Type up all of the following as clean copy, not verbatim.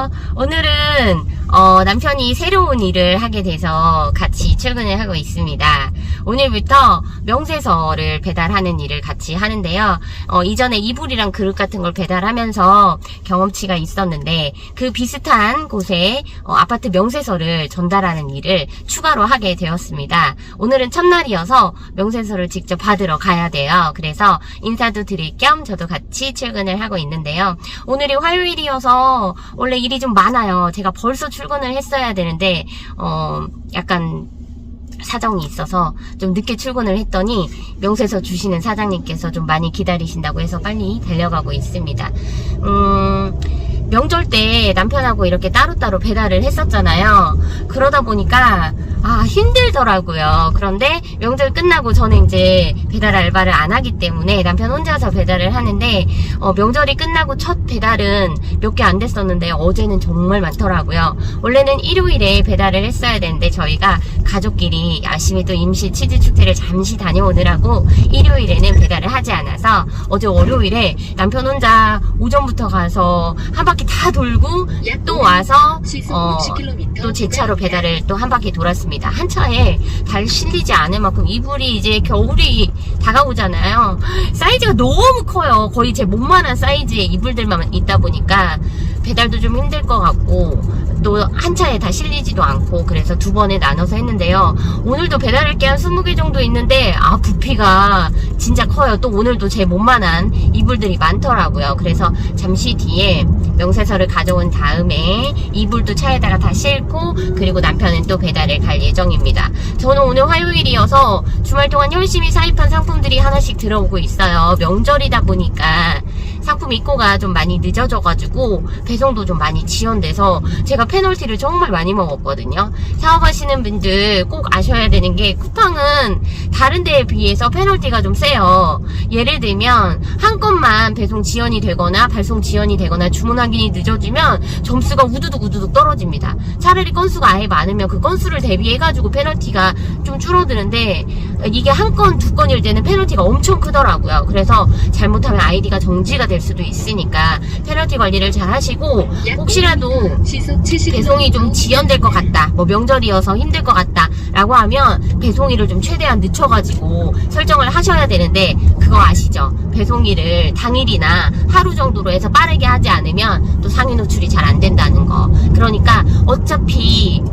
안녕하세요. 오늘은 남편이 새로운 일을 하게 돼서 같이 출근을 하고 있습니다. 오늘부터 명세서를 배달하는 일을 같이 하는데요. 이전에 이불이랑 그릇 같은 걸 배달하면서 경험치가 있었는데 그 비슷한 곳에 아파트 명세서를 전달하는 일을 추가로 하게 되었습니다. 오늘은 첫날이어서 명세서를 직접 받으러 가야 돼요. 그래서 인사도 드릴 겸 저도 같이 출근을 하고 있는데요. 오늘이 화요일이어서 원래 일이 좀 많아요. 제가 벌써 출근을 했어야 되는데 약간 사정이 있어서 좀 늦게 출근을 했더니 명세서 주시는 사장님께서 좀 많이 기다리신다고 해서 빨리 달려가고 있습니다. 명절 때 남편하고 이렇게 따로따로 배달을 했었잖아요. 그러다 보니까 힘들더라고요. 그런데 명절 끝나고 저는 이제 배달 알바를 안 하기 때문에 남편 혼자서 배달을 하는데 명절이 끝나고 첫 배달은 몇 개 안 됐었는데 어제는 정말 많더라고요. 원래는 일요일에 배달을 했어야 되는데 저희가 가족끼리 열심히 또 임시 치즈 축제를 잠시 다녀오느라고 일요일에는 배달을 하지 않아서 어제 월요일에 남편 혼자 오전부터 가서 한 바퀴 다 돌고 또 와서 또 제 차로 배달을 또 한 바퀴 돌았습니다. 한 차에 달 실리지 않을 만큼 이불이 이제 겨울이 다가오잖아요. 사이즈가 너무 커요. 거의 제 몸만한 사이즈의 이불들만 있다 보니까 배달도 좀 힘들 것 같고 또 한 차에 다 실리지도 않고 그래서 두 번에 나눠서 했는데요. 오늘도 배달할 게 한 20개 정도 있는데 부피가 진짜 커요. 또 오늘도 제 몸만한 이불들이 많더라고요. 그래서 잠시 뒤에 명세서를 가져온 다음에 이불도 차에다가 다 싣고 그리고 남편은 또 배달을 갈 예정입니다. 저는 오늘 화요일이어서 주말 동안 열심히 사입한 상품들이 하나씩 들어오고 있어요. 명절이다 보니까 상품 입고가 좀 많이 늦어져가지고 배송도 좀 많이 지연돼서 제가 페널티를 정말 많이 먹었거든요. 사업하시는 분들 꼭 아셔야 되는 게 쿠팡은 다른 데에 비해서 페널티가 좀 세요. 예를 들면 한 건만 배송 지연이 되거나 발송 지연이 되거나 주문 확인이 늦어지면 점수가 우두둑 떨어집니다. 차라리 건수가 아예 많으면 그 건수를 대비해가지고 페널티가 좀 줄어드는데 이게 한 건, 두 건일 때는 페널티가 엄청 크더라고요. 그래서 잘못하면 아이디가 정지가 될 수도 있으니까 페널티 관리를 잘 하시고 혹시라도 배송이 좀 지연될 것 같다, 뭐 명절이어서 힘들 것 같다 라고 하면 배송일을 좀 최대한 늦춰가지고 설정을 하셔야 되는데 그거 아시죠? 배송일을 당일이나 하루 정도로 해서 빠르게 하지 않으면 또 상위 노출이 잘 안 된다는 거. 그러니까 어차피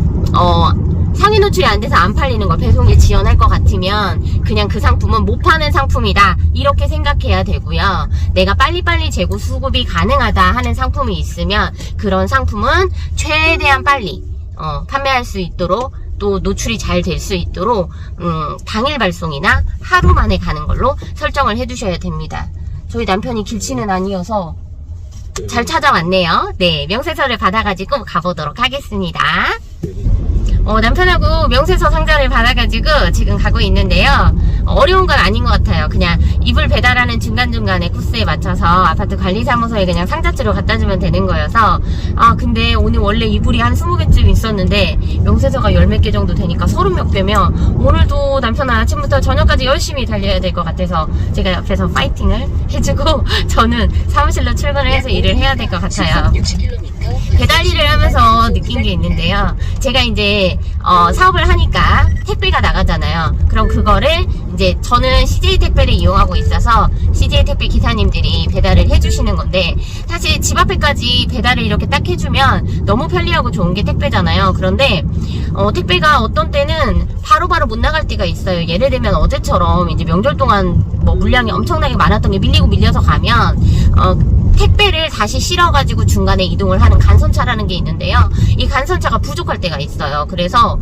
상위 노출이 안 돼서 안 팔리는 걸 배송에 지연할 것 같으면 그냥 그 상품은 못 파는 상품이다 이렇게 생각해야 되고요. 내가 빨리빨리 재고 수급이 가능하다 하는 상품이 있으면 그런 상품은 최대한 빨리 판매할 수 있도록 또 노출이 잘 될 수 있도록 당일 발송이나 하루 만에 가는 걸로 설정을 해두셔야 됩니다. 저희 남편이 길치는 아니어서 잘 찾아왔네요. 네, 명세서를 받아가지고 가보도록 하겠습니다. 남편하고 명세서 상자를 받아가지고 지금 가고 있는데요. 어려운 건 아닌 것 같아요. 그냥 이불 배달하는 중간중간에 코스에 맞춰서 아파트 관리사무소에 그냥 상자째로 갖다주면 되는 거여서 근데 오늘 원래 이불이 한 20개쯤 있었는데 명세서가 10몇 개 정도 되니까 30몇 개면 오늘도 남편은 아침부터 저녁까지 열심히 달려야 될 것 같아서 제가 옆에서 파이팅을 해주고 저는 사무실로 출근을 해서 일을 해야 될 것 같아요. 배달 일을 하면서 느낀 게 있는데요. 제가 이제 사업을 하니까 택배가 나가잖아요. 그럼 그거를 이제 저는 CJ 택배를 이용하고 있어서 CJ 택배 기사님들이 배달을 해주시는 건데 사실 집 앞에까지 배달을 이렇게 딱 해주면 너무 편리하고 좋은 게 택배잖아요. 그런데 택배가 어떤 때는 바로바로 못 나갈 때가 있어요. 예를 들면 어제처럼 이제 명절 동안 뭐 물량이 엄청나게 많았던 게 밀려서 가면 택배를 다시 실어가지고 중간에 이동을 하는 간선차라는 게 있는데요. 이 간선차가 부족할 때가 있어요. 그래서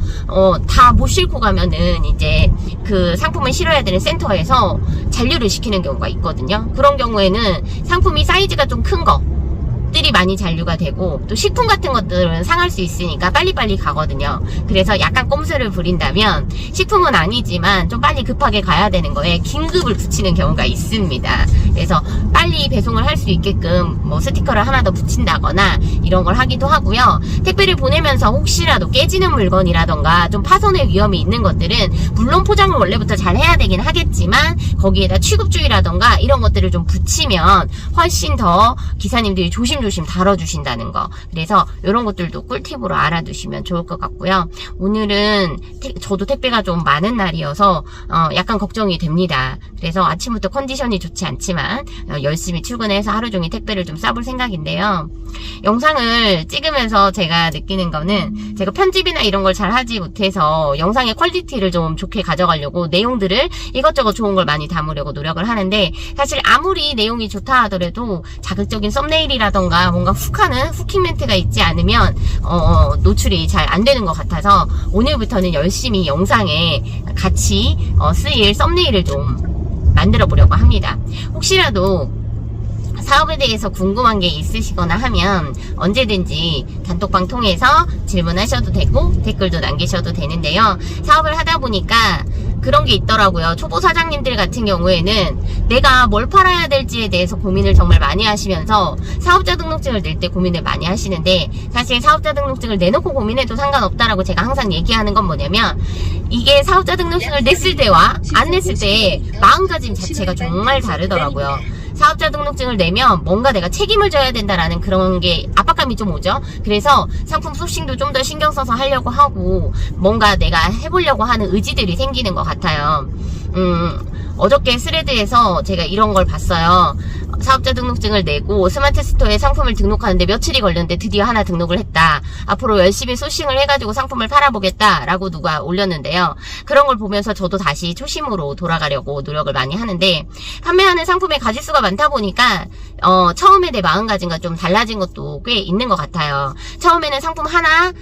다 못 싣고 가면은 이제 그 상품을 실어야 되는 센터에서 잔류를 시키는 경우가 있거든요. 그런 경우에는 상품이 사이즈가 좀 큰 것들이 많이 잔류가 되고 또 식품 같은 것들은 상할 수 있으니까 빨리빨리 가거든요. 그래서 약간 꼼수를 부린다면 식품은 아니지만 좀 빨리 급하게 가야 되는 거에 긴급을 붙이는 경우가 있습니다. 그래서 빨리 배송을 할 수 있게끔 뭐 스티커를 하나 더 붙인다거나 이런 걸 하기도 하고요. 택배를 보내면서 혹시라도 깨지는 물건이라던가 좀 파손의 위험이 있는 것들은 물론 포장을 원래부터 잘 해야 되긴 하겠지만 거기에다 취급주의라던가 이런 것들을 좀 붙이면 훨씬 더 기사님들이 조심조심 조심조심 다뤄주신다는 거. 그래서 이런 것들도 꿀팁으로 알아두시면 좋을 것 같고요. 오늘은 저도 택배가 좀 많은 날이어서 약간 걱정이 됩니다. 그래서 아침부터 컨디션이 좋지 않지만 열심히 출근해서 하루 종일 택배를 좀 싸볼 생각인데요. 영상을 찍으면서 제가 느끼는 거는 제가 편집이나 이런 걸 잘 하지 못해서 영상의 퀄리티를 좀 좋게 가져가려고 내용들을 이것저것 좋은 걸 많이 담으려고 노력을 하는데, 사실 아무리 내용이 좋다 하더라도 자극적인 썸네일이라던가 뭔가 훅하는 후킹 멘트가 있지 않으면 노출이 잘 안 되는 것 같아서 오늘부터는 열심히 영상에 같이 쓰일 썸네일을 좀 만들어 보려고 합니다. 혹시라도 사업에 대해서 궁금한 게 있으시거나 하면 언제든지 단톡방 통해서 질문하셔도 되고 댓글도 남기셔도 되는데요. 사업을 하다 보니까 그런 게 있더라고요. 초보 사장님들 같은 경우에는 내가 뭘 팔아야 될지에 대해서 고민을 정말 많이 하시면서 사업자 등록증을 낼 때 고민을 많이 하시는데, 사실 사업자 등록증을 내놓고 고민해도 상관없다라고 제가 항상 얘기하는 건 뭐냐면, 이게 사업자 등록증을 냈을 때와 안 냈을 때의 마음가짐 자체가 정말 다르더라고요. 사업자 등록증을 내면 뭔가 내가 책임을 져야 된다라는 그런 게 압박감이 좀 오죠. 그래서 상품 소싱도 좀 더 신경 써서 하려고 하고 뭔가 내가 해보려고 하는 의지들이 생기는 것 같아요. 어저께 스레드에서 제가 이런 걸 봤어요. 사업자 등록증을 내고 스마트 스토어에 상품을 등록하는데 며칠이 걸렸는데 드디어 하나 등록을 했다. 앞으로 열심히 소싱을 해가지고 상품을 팔아보겠다 라고 누가 올렸는데요. 그런 걸 보면서 저도 다시 초심으로 돌아가려고 노력을 많이 하는데, 판매하는 상품의 가짓수가 많다 보니까 처음에 내 마음가짐과 좀 달라진 것도 꽤 있는 것 같아요. 처음에는 상품 하나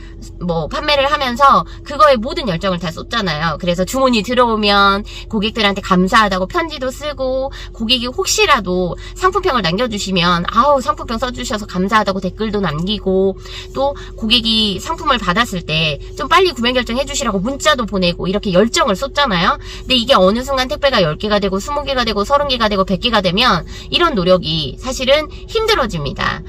판매를 하면서 그거에 모든 열정을 다 쏟잖아요. 그래서 주문이 들어오면 고객들한테 감사하다고 편지도 쓰고, 고객이 혹시라도 상품평을 남겨주시면 아우 상품평 써주셔서 감사하다고 댓글도 남기고, 또 고객이 상품을 받았을 때 좀 빨리 구매 결정해 주시라고 문자도 보내고 이렇게 열정을 쏟잖아요. 근데 이게 어느 순간 택배가 10개가 되고 20개가 되고 30개가 되고 100개가 되면 이런 노력이 사실은 힘들어집니다.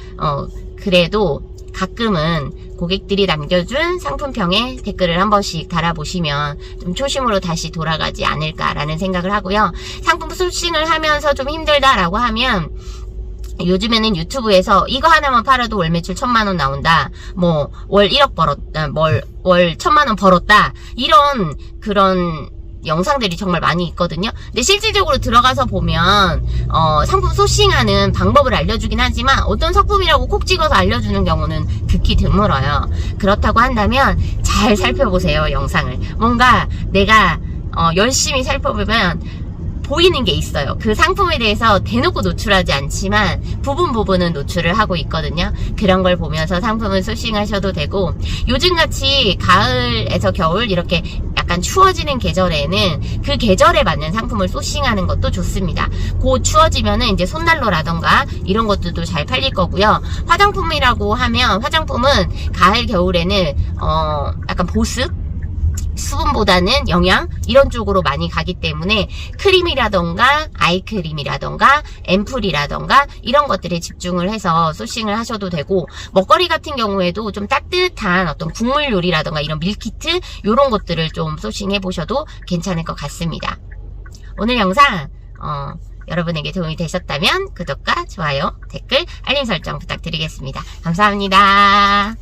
그래도 가끔은 고객들이 남겨준 상품평에 댓글을 한 번씩 달아보시면 좀 초심으로 다시 돌아가지 않을까라는 생각을 하고요. 상품 소싱을 하면서 좀 힘들다라고 하면, 요즘에는 유튜브에서 이거 하나만 팔아도 월 매출 1000만원 나온다, 월 1억 벌었다, 월 1000만원 벌었다, 이런 그런 영상들이 정말 많이 있거든요. 근데 실질적으로 들어가서 보면 상품 소싱하는 방법을 알려주긴 하지만 어떤 상품이라고 콕 찍어서 알려주는 경우는 극히 드물어요. 그렇다고 한다면 잘 살펴보세요, 영상을. 뭔가 내가 열심히 살펴보면 보이는 게 있어요. 그 상품에 대해서 대놓고 노출하지 않지만 부분은 노출을 하고 있거든요. 그런 걸 보면서 상품을 소싱하셔도 되고, 요즘같이 가을에서 겨울 이렇게 약간 추워지는 계절에는 그 계절에 맞는 상품을 소싱하는 것도 좋습니다. 곧 추워지면은 이제 손난로라던가 이런 것들도 잘 팔릴 거고요. 화장품이라고 하면 화장품은 가을 겨울에는 약간 보습, 수분보다는 영양 이런 쪽으로 많이 가기 때문에 크림이라던가 아이크림이라던가 앰플이라던가 이런 것들에 집중을 해서 소싱을 하셔도 되고, 먹거리 같은 경우에도 좀 따뜻한 어떤 국물 요리라던가 이런 밀키트 이런 것들을 좀 소싱해 보셔도 괜찮을 것 같습니다. 오늘 영상 여러분에게 도움이 되셨다면 구독과 좋아요, 댓글, 알림 설정 부탁드리겠습니다. 감사합니다.